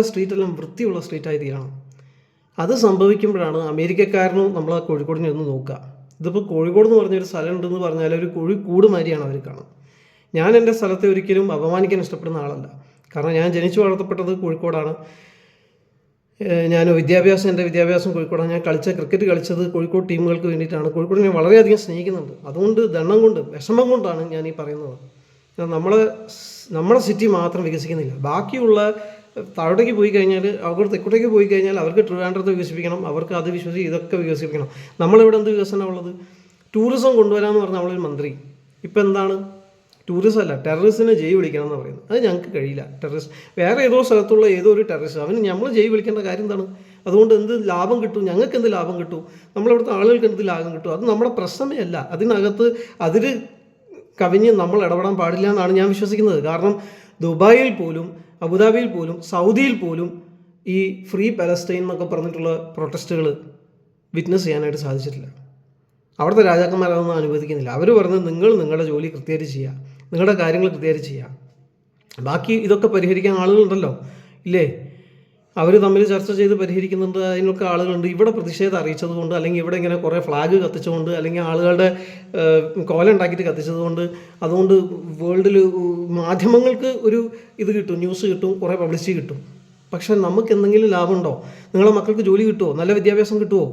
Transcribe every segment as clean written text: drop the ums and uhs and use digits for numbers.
സ്ട്രീറ്റെല്ലാം വൃത്തിയുള്ള സ്ട്രീറ്റായി തീരണം. അത് സംഭവിക്കുമ്പോഴാണ് അമേരിക്കക്കാരനും നമ്മൾ ആ കോഴിക്കോടിനെ ഒന്ന് നോക്കുക. ഇതിപ്പോൾ കോഴിക്കോട് എന്ന് പറഞ്ഞൊരു സ്ഥലം ഉണ്ടെന്ന് പറഞ്ഞാൽ ഒരു കോഴിക്കൂട് മാതിരിയാണ് അവർ കാണുന്നത്. ഞാൻ എൻ്റെ സ്ഥലത്തെ ഒരിക്കലും അപമാനിക്കാൻ ഇഷ്ടപ്പെടുന്ന ആളല്ല. കാരണം ഞാൻ ജനിച്ചു വളർത്തപ്പെട്ടത് കോഴിക്കോടാണ്. എൻ്റെ വിദ്യാഭ്യാസം കോഴിക്കോടാണ്. ഞാൻ ക്രിക്കറ്റ് കളിച്ചത് കോഴിക്കോട് ടീമുകൾക്ക് വേണ്ടിയിട്ടാണ്. കോഴിക്കോട് ഞാൻ വളരെയധികം സ്നേഹിക്കുന്നുണ്ട്. അതുകൊണ്ട് ദണ്ണം കൊണ്ട് വിഷമം കൊണ്ടാണ് ഞാൻ ഈ പറയുന്നത്. നമ്മുടെ സിറ്റി മാത്രം വികസിക്കുന്നില്ല. ബാക്കിയുള്ള താഴോട്ടേക്ക് പോയി കഴിഞ്ഞാൽ, തെക്കോട്ടേക്ക് പോയി കഴിഞ്ഞാൽ അവർക്ക് ട്രിവാൻഡ്രത്തെ വികസിപ്പിക്കണം, അവർക്ക് അത് ഇതൊക്കെ വികസിപ്പിക്കണം. നമ്മളിവിടെ എന്ത് വികസനമുള്ളത്? ടൂറിസം കൊണ്ടുവരാമെന്ന് പറഞ്ഞാൽ നമ്മളൊരു മന്ത്രി ഇപ്പം എന്താണ്? ടൂറിസം അല്ല, ടെററിസ്റ്റിനെ ജയ് വിളിക്കണം എന്ന് പറയുന്നത്. അത് ഞങ്ങൾക്ക് കഴിയില്ല. ടെററിസ്റ്റ് വേറെ ഏതോ സ്ഥലത്തുള്ള ഏതോ ഒരു ടെററിസ്റ്റ്, അവന് നമ്മൾ ജയ് വിളിക്കേണ്ട കാര്യം എന്താണ്? അതുകൊണ്ട് എന്ത് ലാഭം കിട്ടും? ഞങ്ങൾക്ക് എന്ത് ലാഭം കിട്ടും? നമ്മളിവിടുത്തെ ആളുകൾക്ക് എന്ത് ലാഭം കിട്ടും? അത് നമ്മുടെ പ്രശ്നമേ അല്ല. അതിനകത്ത് അതിൽ കവിഞ്ഞ് നമ്മൾ ഇടപെടാൻ പാടില്ല എന്നാണ് ഞാൻ വിശ്വസിക്കുന്നത്. കാരണം ദുബായിൽ പോലും, അബുദാബിയിൽ പോലും, സൗദിയിൽ പോലും ഈ ഫ്രീ പാലസ്റ്റൈൻ എന്നൊക്കെ പറഞ്ഞിട്ടുള്ള പ്രൊട്ടസ്റ്റുകൾ വിറ്റ്നസ് ചെയ്യാനായിട്ട് സാധിച്ചിട്ടില്ല. അവിടുത്തെ രാജാക്കന്മാരതൊന്നും അനുവദിക്കുന്നില്ല. അവർ പറഞ്ഞത് നിങ്ങളുടെ ജോലി കൃത്യമായിട്ട് ചെയ്യുക, നിങ്ങളുടെ കാര്യങ്ങൾ കൃത്യമായിട്ട് ചെയ്യുക. ബാക്കി ഇതൊക്കെ പരിഹരിക്കാൻ ആളുകളുണ്ടല്ലോ, ഇല്ലേ? അവർ തമ്മിൽ ചർച്ച ചെയ്ത് പരിഹരിക്കുന്നുണ്ട്. അതിനൊക്കെ ആളുകളുണ്ട്. ഇവിടെ പ്രതിഷേധം അറിയിച്ചതുകൊണ്ട്, അല്ലെങ്കിൽ ഇവിടെ ഇങ്ങനെ കുറേ ഫ്ലാഗ് കത്തിച്ചുകൊണ്ട്, അല്ലെങ്കിൽ ആളുകളുടെ കോലം ഉണ്ടാക്കിയിട്ട് കത്തിച്ചതുകൊണ്ട്, അതുകൊണ്ട് വേൾഡിൽ മാധ്യമങ്ങൾക്ക് ഒരു ഇത് കിട്ടും, ന്യൂസ് കിട്ടും, കുറേ പബ്ലിസിറ്റി കിട്ടും. പക്ഷേ നമുക്ക് എന്തെങ്കിലും ലാഭമുണ്ടോ? നിങ്ങളെ മക്കൾക്ക് ജോലി കിട്ടുമോ? നല്ല വിദ്യാഭ്യാസം കിട്ടുമോ?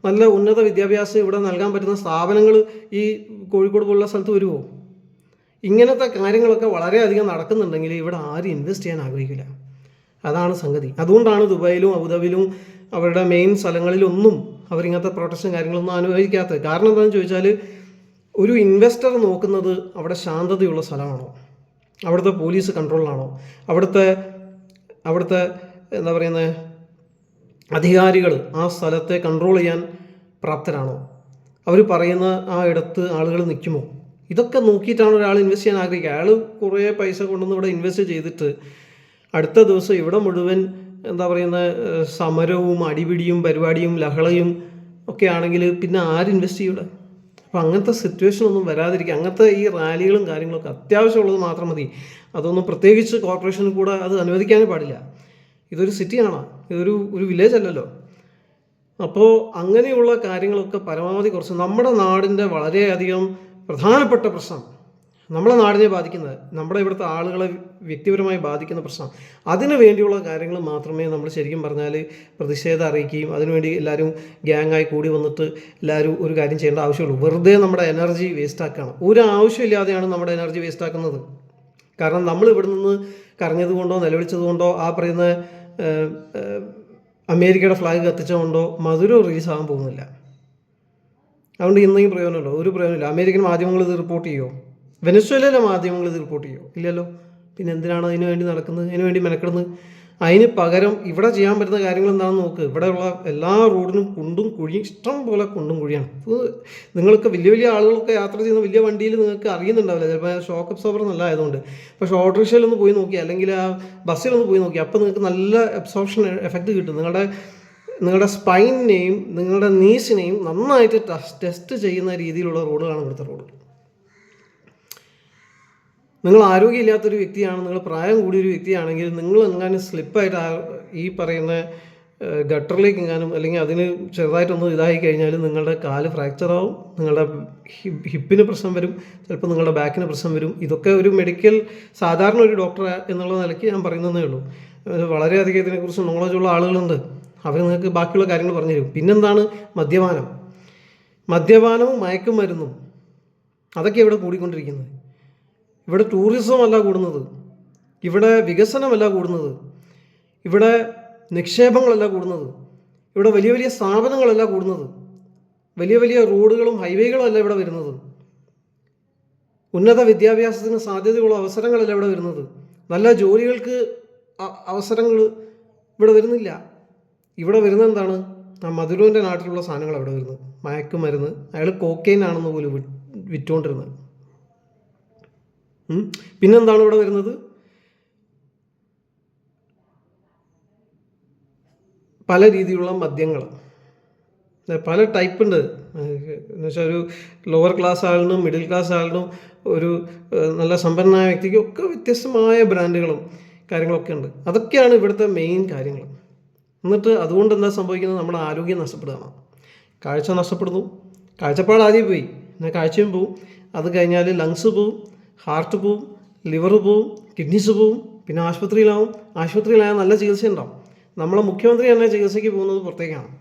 നല്ല ഉന്നത വിദ്യാഭ്യാസം ഇവിടെ നൽകാൻ പറ്റുന്ന സ്ഥാപനങ്ങൾ ഈ കോഴിക്കോട് പോലുള്ള സ്ഥലത്ത് വരുമോ? ഇങ്ങനത്തെ കാര്യങ്ങളൊക്കെ വളരെയധികം നടക്കുന്നുണ്ടെങ്കിൽ ഇവിടെ ആരും ഇൻവെസ്റ്റ് ചെയ്യാൻ ആഗ്രഹിക്കില്ല. അതാണ് സംഗതി. അതുകൊണ്ടാണ് ദുബായിലും അബുദാബിയിലും അവരുടെ മെയിൻ സ്ഥലങ്ങളിലൊന്നും അവരിങ്ങനത്തെ പ്രൊട്ടക്ഷൻ കാര്യങ്ങളൊന്നും അനുവദിക്കാത്തത്. കാരണം എന്താണെന്ന് ചോദിച്ചാൽ, ഒരു ഇൻവെസ്റ്റർ നോക്കുന്നത് അവിടെ ശാന്തതയുള്ള സ്ഥലമാണോ, അവിടുത്തെ പോലീസ് കൺട്രോളിലാണോ, അവിടുത്തെ എന്താ പറയുന്നത് അധികാരികൾ ആ സ്ഥലത്തെ കൺട്രോൾ ചെയ്യാൻ പ്രാപ്തരാണോ, അവർ പറയുന്ന ആ ഇടത്ത് ആളുകൾ നിൽക്കുമോ? ഇതൊക്കെ നോക്കിയിട്ടാണ് ഒരാൾ ഇൻവെസ്റ്റ് ചെയ്യാൻ ആഗ്രഹിക്കുക. അയാൾ കുറേ പൈസ കൊണ്ടുവന്ന് ഇവിടെ ഇൻവെസ്റ്റ് ചെയ്തിട്ട് അടുത്ത ദിവസം ഇവിടെ മുഴുവൻ എന്താ പറയുന്നത് സമരവും അടിപിടിയും പരിപാടിയും ലഹളയും ഒക്കെ ആണെങ്കിൽ പിന്നെ ആര് ഇൻവെസ്റ്റ് ചെയ്യൂടെ? അപ്പോൾ അങ്ങനത്തെ സിറ്റുവേഷനൊന്നും വരാതിരിക്കുക. അങ്ങനത്തെ ഈ റാലികളും കാര്യങ്ങളൊക്കെ അത്യാവശ്യമുള്ളത് മാത്രം മതി. അതൊന്നും പ്രത്യേകിച്ച് കോർപ്പറേഷന് കൂടെ അത് അനുവദിക്കാനേ പാടില്ല. ഇതൊരു സിറ്റിയാണ്, ഇതൊരു വില്ലേജ് അല്ലല്ലോ. അപ്പോൾ അങ്ങനെയുള്ള കാര്യങ്ങളൊക്കെ പരമാവധി കുറച്ച് നമ്മുടെ നാടിൻ്റെ വളരെയധികം പ്രധാനപ്പെട്ട പ്രശ്നം, നമ്മളെ നാടിനെ ബാധിക്കുന്നത്, നമ്മുടെ ഇവിടുത്തെ ആളുകളെ വ്യക്തിപരമായി ബാധിക്കുന്ന പ്രശ്നം, അതിനു വേണ്ടിയുള്ള കാര്യങ്ങൾ മാത്രമേ നമ്മൾ ശരിക്കും പറഞ്ഞാൽ പ്രതിഷേധം അറിയിക്കുകയും അതിനുവേണ്ടി എല്ലാവരും ഗ്യാങ്ങായി കൂടി വന്നിട്ട് എല്ലാവരും ഒരു കാര്യം ചെയ്യേണ്ട ആവശ്യമുള്ളൂ. വെറുതെ നമ്മുടെ എനർജി വേസ്റ്റാക്കുകയാണ്. ഒരു ആവശ്യമില്ലാതെയാണ് നമ്മുടെ എനർജി വേസ്റ്റാക്കുന്നത്. കാരണം നമ്മൾ ഇവിടെ നിന്ന് കരഞ്ഞതുകൊണ്ടോ നിലവിളിച്ചതുകൊണ്ടോ ആ പറയുന്ന അമേരിക്കയുടെ ഫ്ലാഗ് കത്തിച്ചതുകൊണ്ടോ മധുരം റിലീസ് ആകാൻ പോകുന്നില്ല. അതുകൊണ്ട് എന്തെങ്കിലും പ്രയോജനമുണ്ടോ? ഒരു പ്രയോജനമില്ല. അമേരിക്കൻ മാധ്യമങ്ങൾ ഇത് റിപ്പോർട്ട് ചെയ്യുമോ? വെനസ്വേലയിലെ മാധ്യമങ്ങൾ ഇത് റിപ്പോർട്ട് ചെയ്യുമോ? ഇല്ലല്ലോ. പിന്നെ എന്തിനാണ് അതിനു വേണ്ടി നടക്കുന്നത്, അതിനു വേണ്ടി മെനക്കെടുന്നത്? അതിന് പകരം ഇവിടെ ചെയ്യാൻ പറ്റുന്ന കാര്യങ്ങൾ എന്താണെന്ന് നോക്ക്. ഇവിടെയുള്ള എല്ലാ റോഡിനും കുണ്ടും കുഴിയും, ഇഷ്ടം പോലെ കുണ്ടും കുഴിയാണ്. നിങ്ങൾക്ക് വലിയ വലിയ ആളുകളൊക്കെ യാത്ര ചെയ്യുന്ന വലിയ വണ്ടിയിൽ നിങ്ങൾക്ക് അറിയുന്നുണ്ടാവില്ല, ചിലപ്പോൾ ഷോക്ക് അബ്സോർബർ നല്ല ആയതുകൊണ്ട്. പക്ഷേ ഓട്ടോറിക്ഷയിലൊന്ന് പോയി നോക്കി, അല്ലെങ്കിൽ ആ ബസ്സിലൊന്ന് പോയി നോക്കി, അപ്പോൾ നിങ്ങൾക്ക് നല്ല അബ്സോർപ്ഷൻ എഫക്റ്റ് കിട്ടും. നിങ്ങളുടെ സ്പൈനിനെയും നിങ്ങളുടെ നീസിനെയും നന്നായിട്ട് ടെസ്റ്റ് ചെയ്യുന്ന രീതിയിലുള്ള റോഡുകളാണ് ഇവിടുത്തെ റോഡ്. നിങ്ങൾ ആരോഗ്യമില്ലാത്തൊരു വ്യക്തിയാണ്, നിങ്ങൾ പ്രായം കൂടിയൊരു വ്യക്തിയാണെങ്കിൽ നിങ്ങൾ എങ്ങാനും സ്ലിപ്പായിട്ട് ഈ പറയുന്ന ഗട്ടറിലേക്ക് എങ്ങാനും, അല്ലെങ്കിൽ അതിന് ചെറുതായിട്ടൊന്നും ഇതായി കഴിഞ്ഞാൽ നിങ്ങളുടെ കാല് ഫ്രാക്ചറാവും, നിങ്ങളുടെ ഹിപ്പിന് പ്രശ്നം വരും, ചിലപ്പോൾ നിങ്ങളുടെ ബാക്കിന് പ്രശ്നം വരും. ഇതൊക്കെ ഒരു സാധാരണ ഒരു ഡോക്ടർ എന്നുള്ള നിലയ്ക്ക് ഞാൻ പറയുന്നതേ ഉള്ളൂ. വളരെയധികം ഇതിനെക്കുറിച്ച് നോളജുള്ള ആളുകളുണ്ട്, അവർ നിങ്ങൾക്ക് ബാക്കിയുള്ള കാര്യങ്ങൾ പറഞ്ഞു തരും. പിന്നെന്താണ്? മദ്യപാനവും മയക്കുമരുന്നും അതൊക്കെ ഇവിടെ കൂടിക്കൊണ്ടിരിക്കുന്നത്. ഇവിടെ ടൂറിസം അല്ല കൂടുന്നത്, ഇവിടെ വികസനമല്ല കൂടുന്നത്, ഇവിടെ നിക്ഷേപങ്ങളല്ല കൂടുന്നത്, ഇവിടെ വലിയ വലിയ സ്ഥാപനങ്ങളല്ല കൂടുന്നത്, വലിയ വലിയ റോഡുകളും ഹൈവേകളും അല്ല ഇവിടെ വരുന്നത്, ഉന്നത വിദ്യാഭ്യാസത്തിന് സാധ്യതയുള്ള അവസരങ്ങളല്ല ഇവിടെ വരുന്നത്, നല്ല ജോലികൾക്ക് അവസരങ്ങൾ ഇവിടെ വരുന്നില്ല. ഇവിടെ വരുന്നത് എന്താണ്? ആ മധുരുവിൻ്റെ നാട്ടിലുള്ള സാധനങ്ങൾ അവിടെ വരുന്നത്. മയക്കുമരുന്ന്, അയാൾ കോക്കൈൻ ആണെന്ന് പോലും വിറ്റുകൊണ്ടിരുന്നത്. പിന്നെന്താണ് ഇവിടെ വരുന്നത്? പല രീതിയിലുള്ള മദ്യങ്ങൾ, പല ടൈപ്പ് ഉണ്ട്. എന്നുവെച്ചാൽ ഒരു ലോവർ ക്ലാസ് ആളിനും മിഡിൽ ക്ലാസ് ആളിനും ഒരു നല്ല സമ്പന്നനായ വ്യക്തിക്കും ഒക്കെ വ്യത്യസ്തമായ ബ്രാൻഡുകളും. കാര്യങ്ങളൊക്കെ ഉണ്ട്. അതൊക്കെയാണ് ഇവിടുത്തെ മെയിൻ കാര്യങ്ങൾ. എന്നിട്ട് അതുകൊണ്ട് എന്താ സംഭവിക്കുന്നത്? നമ്മുടെ ആരോഗ്യം നഷ്ടപ്പെടുകയാണ്, കാഴ്ച നഷ്ടപ്പെടുന്നു. കാഴ്ചപ്പാട് ആദ്യം പോയി, പിന്നെ കാഴ്ചയും പോവും. അത് കഴിഞ്ഞാൽ ലങ്സ് പോവും, ഹാർട്ട് പോവും, ലിവർ പോവും, കിഡ്നീസ് പോവും, പിന്നെ ആശുപത്രിയിലാവും. ആശുപത്രിയിലായാൽ നല്ല ചികിത്സ ഉണ്ടാവും. നമ്മളെ മുഖ്യമന്ത്രി തന്നെ ചികിത്സയ്ക്ക് പോകുന്നത് പുറത്തേക്കാണ്.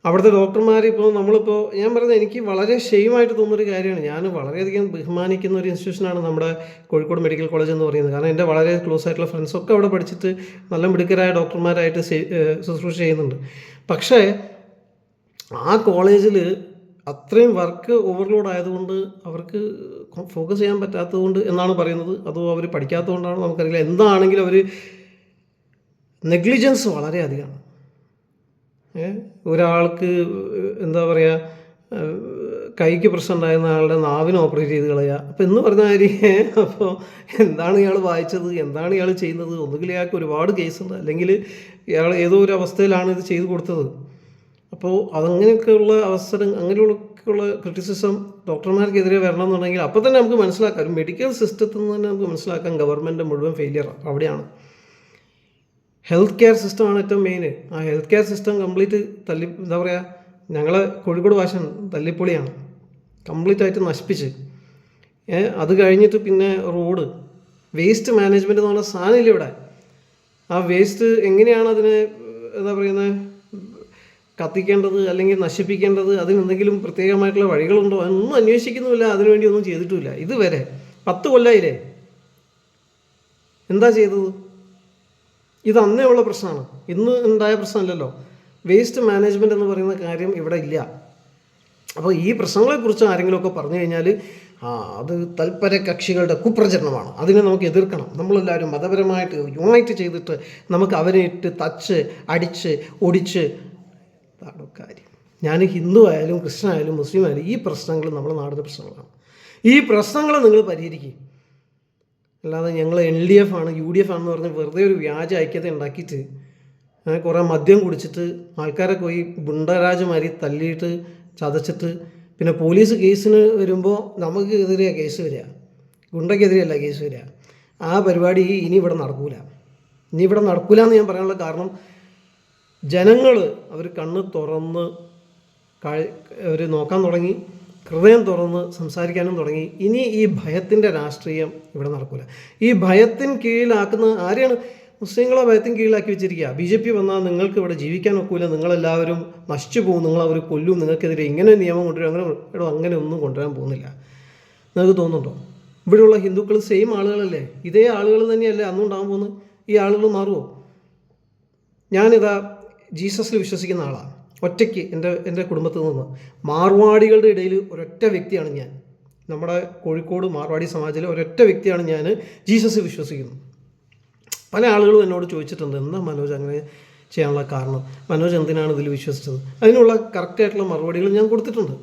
അവിടുത്തെ ഡോക്ടർമാർ ഇപ്പോൾ നമ്മളിപ്പോൾ ഞാൻ പറയുന്നത് എനിക്ക് വളരെ ഷെയിമായിട്ട് തോന്നുന്നൊരു കാര്യമാണ്. ഞാൻ വളരെയധികം ബഹുമാനിക്കുന്ന ഒരു ഇൻസ്റ്റിറ്റ്യൂഷനാണ് നമ്മുടെ കോഴിക്കോട് മെഡിക്കൽ കോളേജ് എന്ന് പറയുന്നത്. കാരണം എൻ്റെ വളരെ ക്ലോസ് ആയിട്ടുള്ള ഫ്രണ്ട്സൊക്കെ അവിടെ പഠിച്ചിട്ട് നല്ല മിടുക്കരായ ഡോക്ടർമാരായിട്ട് ശുശ്രൂഷ ചെയ്യുന്നുണ്ട്. പക്ഷേ ആ കോളേജിൽ അത്രയും വർക്ക് ഓവർലോഡ് ആയതുകൊണ്ട് അവർക്ക് ഫോക്കസ് ചെയ്യാൻ പറ്റാത്തതുകൊണ്ട് എന്നാണ് പറയുന്നത്. അതോ അവർ പഠിക്കാത്തതുകൊണ്ടാണോ നമുക്കറിയില്ല. എന്താണെങ്കിലും അവർ നെഗ്ലിജൻസ് വളരെ അധികമാണ്. ഒരാൾക്ക് എന്താ പറയുക, കൈക്ക് പ്രശ്നം ഉണ്ടായിരുന്ന ആളുടെ നാവിന് ഓപ്പറേറ്റ് ചെയ്ത് കളയുക. അപ്പോൾ എന്ന് പറഞ്ഞ കാര്യം അപ്പോൾ എന്താണ് ഇയാൾ വായിച്ചത്, എന്താണ് ഇയാൾ ചെയ്യുന്നത്? ഒന്നുകിൽ ഇയാൾക്ക് ഒരുപാട് കേസുണ്ട്, അല്ലെങ്കിൽ ഇയാൾ ഏതോ ഒരു അവസ്ഥയിലാണ് ഇത് ചെയ്തു കൊടുത്തത്. അപ്പോൾ അതങ്ങനെയൊക്കെയുള്ള അവസരം, അങ്ങനെയൊക്കെയുള്ള ക്രിറ്റിസിസം ഡോക്ടർമാർക്കെതിരെ വരണം എന്നുണ്ടെങ്കിൽ അപ്പോൾ തന്നെ നമുക്ക് മനസ്സിലാക്കാം, ഒരു മെഡിക്കൽ സിസ്റ്റത്തിൽ നിന്ന് തന്നെ നമുക്ക് മനസ്സിലാക്കാം ഗവൺമെൻറ് മുഴുവൻ ഫെയിലിയറാണ്. അവിടെയാണ് ഹെൽത്ത് കെയർ സിസ്റ്റമാണ് ഏറ്റവും മെയിൻ. ആ ഹെൽത്ത് കെയർ സിസ്റ്റം കംപ്ലീറ്റ് എന്താ പറയുക, ഞങ്ങളെ കോഴിക്കോട് ഭാഷ തല്ലിപ്പൊളിയാണ്, കംപ്ലീറ്റ് ആയിട്ട് നശിപ്പിച്ച്. അത് കഴിഞ്ഞിട്ട് പിന്നെ റോഡ് വേസ്റ്റ് മാനേജ്മെൻറ്റ് എന്ന് പറഞ്ഞ സാധനമില്ല ഇവിടെ. ആ വേസ്റ്റ് എങ്ങനെയാണ് അതിനെ എന്താ പറയുന്നത് കത്തിക്കേണ്ടത് അല്ലെങ്കിൽ നശിപ്പിക്കേണ്ടത്, അതിനെന്തെങ്കിലും പ്രത്യേകമായിട്ടുള്ള വഴികളുണ്ടോ, അതൊന്നും അന്വേഷിക്കുന്നുമില്ല, അതിനുവേണ്ടി ഒന്നും ചെയ്തിട്ടുമില്ല. ഇതുവരെ 10 കൊല്ലമായില്ലേ, എന്താ ചെയ്തത്? ഇത് അന്നേ ഉള്ള പ്രശ്നമാണ്, ഇന്ന് ഉണ്ടായ പ്രശ്നമല്ലല്ലോ. വേസ്റ്റ് മാനേജ്മെൻറ്റ് എന്ന് പറയുന്ന കാര്യം ഇവിടെ ഇല്ല. അപ്പോൾ ഈ പ്രശ്നങ്ങളെക്കുറിച്ച് ആരെങ്കിലുമൊക്കെ പറഞ്ഞു കഴിഞ്ഞാൽ അത് തൽപര കക്ഷികളുടെ കുപ്രചരണമാണ്, അതിനെ നമുക്ക് എതിർക്കണം, നമ്മളെല്ലാവരും മതപരമായിട്ട് യുണൈറ്റ് ചെയ്തിട്ട് നമുക്ക് അവരെ ഇട്ട് തച്ച് അടിച്ച് ഒടിച്ച് അതാണ് കാര്യം. ഞാൻ ഹിന്ദു ആയാലും ക്രിസ്ത്യൻ ആയാലും മുസ്ലിം ആയാലും ഈ പ്രശ്നങ്ങൾ നമ്മുടെ നാടിൻ്റെ പ്രശ്നങ്ങളാണ്. ഈ പ്രശ്നങ്ങൾ നിങ്ങൾ പരിഹരിക്കും. അല്ലാതെ ഞങ്ങൾ LDF ആണ് UDF ആണെന്ന് പറഞ്ഞ് വെറുതെ ഒരു വ്യാജ ഐക്യത ഉണ്ടാക്കിയിട്ട് കുറേ മദ്യം കുടിച്ചിട്ട് ആൾക്കാരെ പോയി ഗുണ്ടരാജുമാരി തല്ലിയിട്ട് ചതച്ചിട്ട് പിന്നെ പോലീസ് കേസിന് വരുമ്പോൾ നമുക്ക് എതിരെയാണ് കേസ് വരിക, ഗുണ്ടയ്ക്കെതിരെയല്ല കേസ് വരിക. ആ പരിപാടി ഇനി ഇവിടെ നടക്കൂല. എന്ന് ഞാൻ പറയാനുള്ള കാരണം, ജനങ്ങൾ അവർ കണ്ണ് തുറന്ന് അവർ നോക്കാൻ തുടങ്ങി, ഹൃദയം തുറന്ന് സംസാരിക്കാനും തുടങ്ങി. ഇനി ഈ ഭയത്തിൻ്റെ രാഷ്ട്രീയം ഇവിടെ നടക്കില്ല. ഈ ഭയത്തിന് കീഴിലാക്കുന്ന ആരെയാണ്? മുസ്ലിങ്ങളെ ഭയത്തിന് കീഴിലാക്കി വെച്ചിരിക്കുക. BJP വന്നാൽ നിങ്ങൾക്ക് ഇവിടെ ജീവിക്കാൻ ഒക്കില്ല, നിങ്ങളെല്ലാവരും നശിച്ചു പോകും, നിങ്ങളവർ കൊല്ലും, നിങ്ങൾക്കെതിരെ ഇങ്ങനെ നിയമം കൊണ്ടുവരും, അങ്ങനെ ഒന്നും കൊണ്ടുവരാൻ പോകുന്നില്ല. നിങ്ങൾക്ക് തോന്നുന്നുണ്ടോ? ഇവിടെയുള്ള ഹിന്ദുക്കൾ സെയിം ആളുകളല്ലേ, ഇതേ ആളുകൾ തന്നെയല്ലേ അന്നും ഉണ്ടാകാൻ പോകുന്നത്. ഈ ആളുകൾ മാറുമോ? ഞാനിതാ ജീസസിൽ വിശ്വസിക്കുന്ന ആളാണ്, ഒറ്റയ്ക്ക് എൻ്റെ കുടുംബത്തിൽ നിന്ന്. മാർവാടികളുടെ ഇടയിൽ ഒരൊറ്റ വ്യക്തിയാണ് ഞാൻ. നമ്മുടെ കോഴിക്കോട് മാർവാടി സമാജത്തിലെ ഒരൊറ്റ വ്യക്തിയാണ് ഞാൻ ജീസസിൽ വിശ്വസിക്കുന്നത്. പല ആളുകളും എന്നോട് ചോദിച്ചിട്ടുണ്ട്, എന്താ മനോജ് അങ്ങനെ ചെയ്യാനുള്ള കാരണം, മനോജ് എന്തിനാണ് ഇതിൽ വിശ്വസിച്ചത്? അതിനുള്ള കറക്റ്റായിട്ടുള്ള മറുപടികൾ ഞാൻ കൊടുത്തിട്ടുണ്ട്.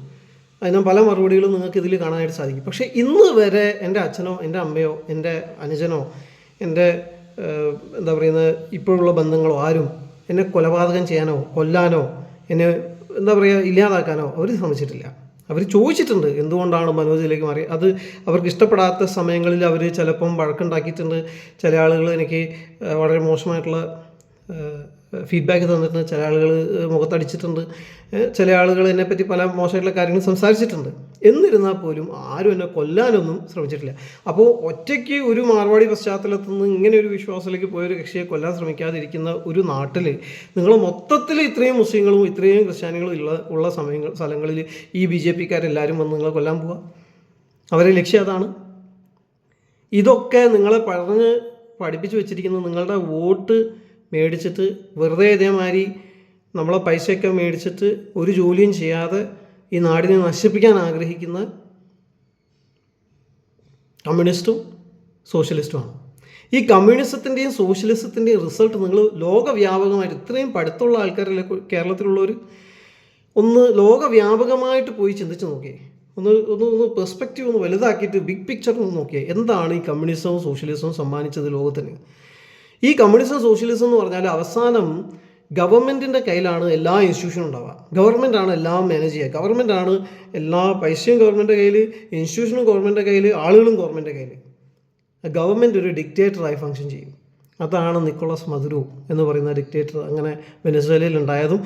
അതിന് പല മറുപടികളും നിങ്ങൾക്ക് ഇതിൽ കാണാനായിട്ട് സാധിക്കും. പക്ഷേ ഇന്ന് വരെ എൻ്റെ അച്ഛനോ എൻ്റെ അമ്മയോ എൻ്റെ അനുജനോ എൻ്റെ എന്താ പറയുന്നത് ഇപ്പോഴുള്ള ബന്ധങ്ങളോ ആരും എന്നെ കൊലപാതകം ചെയ്യാനോ കൊല്ലാനോ എന്നെ എന്താ പറയുക ഇല്ലാതാക്കാനോ അവർ ശ്രമിച്ചിട്ടില്ല. അവർ ചോദിച്ചിട്ടുണ്ട് എന്തുകൊണ്ടാണ് മനോജിലേക്ക് മാറി. അത് അവർക്ക് ഇഷ്ടപ്പെടാത്ത സമയങ്ങളിൽ അവർ ചിലപ്പം വഴക്കുണ്ടാക്കിയിട്ടുണ്ട്. ചില ആളുകൾ എനിക്ക് വളരെ മോശമായിട്ടുള്ള ഫീഡ്ബാക്ക് തന്നിട്ടുണ്ട്, ചില ആളുകൾ മുഖത്തടിച്ചിട്ടുണ്ട്, ചില ആളുകൾ എന്നെപ്പറ്റി പല മോശമായിട്ടുള്ള കാര്യങ്ങൾ സംസാരിച്ചിട്ടുണ്ട്. എന്നിരുന്നാൽ പോലും ആരും എന്നെ കൊല്ലാനൊന്നും ശ്രമിച്ചിട്ടില്ല. അപ്പോൾ ഒറ്റയ്ക്ക് ഒരു മാർവാടി പശ്ചാത്തലത്തിൽ നിന്ന് ഇങ്ങനെ ഒരു വിശ്വാസത്തിലേക്ക് പോയൊരു കക്ഷിയെ കൊല്ലാൻ ശ്രമിക്കാതിരിക്കുന്ന ഒരു നാട്ടിൽ നിങ്ങൾ മൊത്തത്തിൽ ഇത്രയും മുസ്ലിങ്ങളും ഇത്രയും ക്രിസ്ത്യാനികളും ഉള്ള സ്ഥലങ്ങളിൽ ഈ BJPക്കാരെല്ലാവരും വന്ന് നിങ്ങളെ കൊല്ലാൻ പോവുക. അവരെ ലക്ഷ്യം അതാണ്. ഇതൊക്കെ നിങ്ങളെ പഠിപ്പിച്ച് വെച്ചിരിക്കുന്നത് നിങ്ങളുടെ വോട്ട് മേടിച്ചിട്ട് വെറുതെ ഇതേമാതിരി നമ്മളെ പൈസയൊക്കെ മേടിച്ചിട്ട് ഒരു ജോലിയും ചെയ്യാതെ ഈ നാടിനെ നശിപ്പിക്കാൻ ആഗ്രഹിക്കുന്ന കമ്മ്യൂണിസ്റ്റും സോഷ്യലിസ്റ്റുമാണ്. ഈ കമ്മ്യൂണിസത്തിൻ്റെയും സോഷ്യലിസത്തിൻ്റെയും റിസൾട്ട് നിങ്ങൾ ലോകവ്യാപകമായിട്ട് ഇത്രയും പഠിത്തമുള്ള ആൾക്കാരല്ലേ കേരളത്തിലുള്ളവർ, ഒന്ന് ലോകവ്യാപകമായിട്ട് പോയി ചിന്തിച്ച് നോക്കിയേ. ഒന്ന് പെർസ്പെക്റ്റീവ് ഒന്ന് വലുതാക്കിയിട്ട് ബിഗ് പിക്ചർ ഒന്ന് നോക്കിയേ. എന്താണ് ഈ കമ്മ്യൂണിസവും സോഷ്യലിസവും സമ്മാനിച്ചത് ലോകത്തിന്? ഈ കമ്മ്യൂണിസം സോഷ്യലിസം എന്ന് പറഞ്ഞാൽ അവസാനം ഗവൺമെൻറ്റിൻ്റെ കയ്യിലാണ് എല്ലാ ഇൻസ്റ്റിറ്റ്യൂഷനും ഉണ്ടാവുക. ഗവൺമെൻറ്റാണ് എല്ലാം മാനേജ് ചെയ്യുക. ഗവൺമെൻറ്റാണ് എല്ലാ പൈസയും ഗവൺമെൻറ്റിൻ്റെ കയ്യിൽ, ഇൻസ്റ്റിറ്റ്യൂഷനും ഗവൺമെൻറ്റിൻ്റെ കയ്യിൽ, ആളുകളും ഗവൺമെൻറ്റിൻ്റെ കയ്യിൽ. ഗവൺമെൻറ് ഒരു ഡിക്റ്റേറ്ററായി ഫങ്ഷൻ ചെയ്യും. അതാണ് നിക്കോളാസ് മദുറോ എന്ന് പറയുന്ന ഡിക്റ്റേറ്റർ അങ്ങനെ വെനസ്വേലയിൽ ഉണ്ടായതും